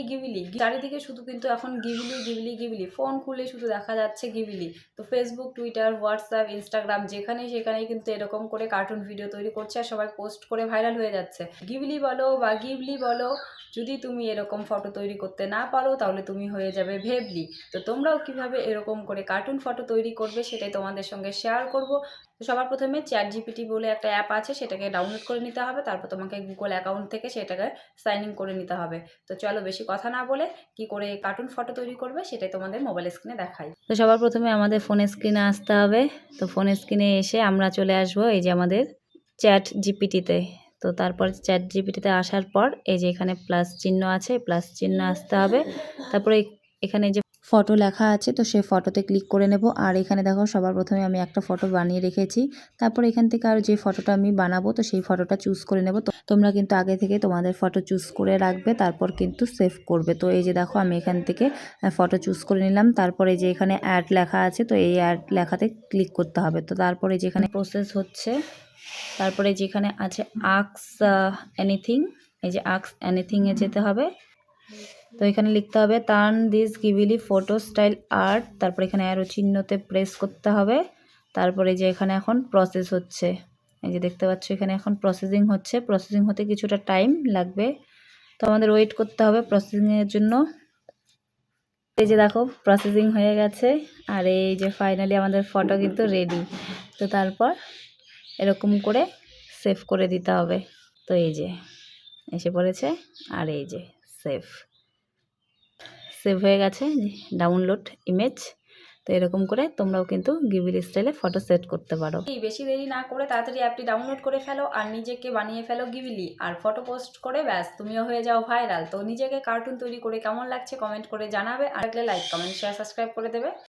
Ghibli, চারিদিকে শুধু কিন্তু এখন গিবিলি গিবিলি গিবিলি, ফোন খুলে শুধু দেখা যাচ্ছে গিবিলি। তো ফেসবুক, টুইটার, হোয়াটসঅ্যাপ, ইনস্টাগ্রাম যেখানেই সেখানেই কিন্তু এরকম করে কার্টুন ভিডিও তৈরি করছে আর সবাই পোস্ট করে ভাইরাল হয়ে যাচ্ছে। গিবলি বলো বা গিবলি বলো, যদি তুমি এরকম ফটো তৈরি করতে না পারো তাহলে তুমি হয়ে যাবে ভেবলি। তো তোমরাও কিভাবে এরকম করে কার্টুন ফটো তৈরি করবে সেটাই তোমাদের সঙ্গে শেয়ার করব। তো সবার প্রথমে ChatGPT বলে একটা অ্যাপ আছে, সেটাকে ডাউনলোড করে নিতে হবে। তারপর তোমাকে গুগল অ্যাকাউন্ট থেকে সেটাকে সাইন ইন করে নিতে হবে। তো চলো বেশি কথা না বলে কি করে কার্টুন ফটো তৈরি করবে সেটাই তোমাদের মোবাইল স্ক্রিনে দেখাই। তো সবার প্রথমে আমাদের ফোন স্ক্রিনে আসতে হবে। তো ফোন স্ক্রিনে এসে আমরা চলে আসবো এই যে আমাদের ChatGPT-তে। তো তারপর ChatGPT-তে আসার পর এই যে এখানে প্লাস চিহ্ন আছে, প্লাস চিহ্ন আসতে হবে। তারপরে এখানে যে ফটো লেখা আছে, তো সেই ফটোতে ক্লিক করে নেব। আর এখানে দেখো সবার প্রথমে আমি একটা ফটো বানিয়ে রেখেছি। তারপর এখান থেকে আর যে ফটোটা আমি বানাবো তো সেই ফটোটা চুজ করে নেব। তো তোমরা কিন্তু আগে থেকে তোমাদের ফটো চুজ করে রাখবে, তারপর কিন্তু সেভ করবে। তো এই যে দেখো আমি এখান থেকে ফটো চুজ করে নিলাম। তারপরে যে এখানে অ্যাড লেখা আছে, তো এই অ্যাড লেখাতে ক্লিক করতে হবে। তো তারপরে যেখানে প্রসেস হচ্ছে, তারপরে যেখানে আছে আক্স এনিথিং, এই যে আক্স এনিথিংয়ে যেতে হবে। তো এখানে লিখতে হবে turn this Ghibli photo style art. তারপরে এখানে অ্যারো চিহ্নতে প্রেস করতে হবে। তারপরে যে এখানে এখন প্রসেস হচ্ছে, এই যে দেখতে পাচ্ছ এখানে এখন প্রসেসিং হচ্ছে। প্রসেসিং হতে কিছুটা টাইম লাগবে, তো আমাদের ওয়েট করতে হবে প্রসেসিংয়ের জন্য। এই যে দেখো প্রসেসিং হয়ে গেছে, আর এই যে ফাইনালি আমাদের ফটো কিন্তু রেডি। তো তারপর এরকম করে সেভ করে দিতে হবে। তো এই যে এসে পড়েছে, আর এই যে সেভ হয়ে গেছে, ডাউনলোড ইমেজ। তো এরকম করে তোমরাও কিন্তু গিবিলি স্টাইলে ফটো সেট করতে পারো। বেশি দেরি না করে তাড়াতাড়ি অ্যাপটি ডাউনলোড করে ফেলো আর নিজেকে বানিয়ে ফেলো গিবিলি, আর ফটো পোস্ট করে ব্যাস তুমিও হয়ে যাও ভাইরাল। তো নিজেকে কার্টুন তৈরি করে কেমন লাগছে কমেন্ট করে জানাবে, আর লাইক কমেন্ট শেয়ার সাবস্ক্রাইব করে দেবে।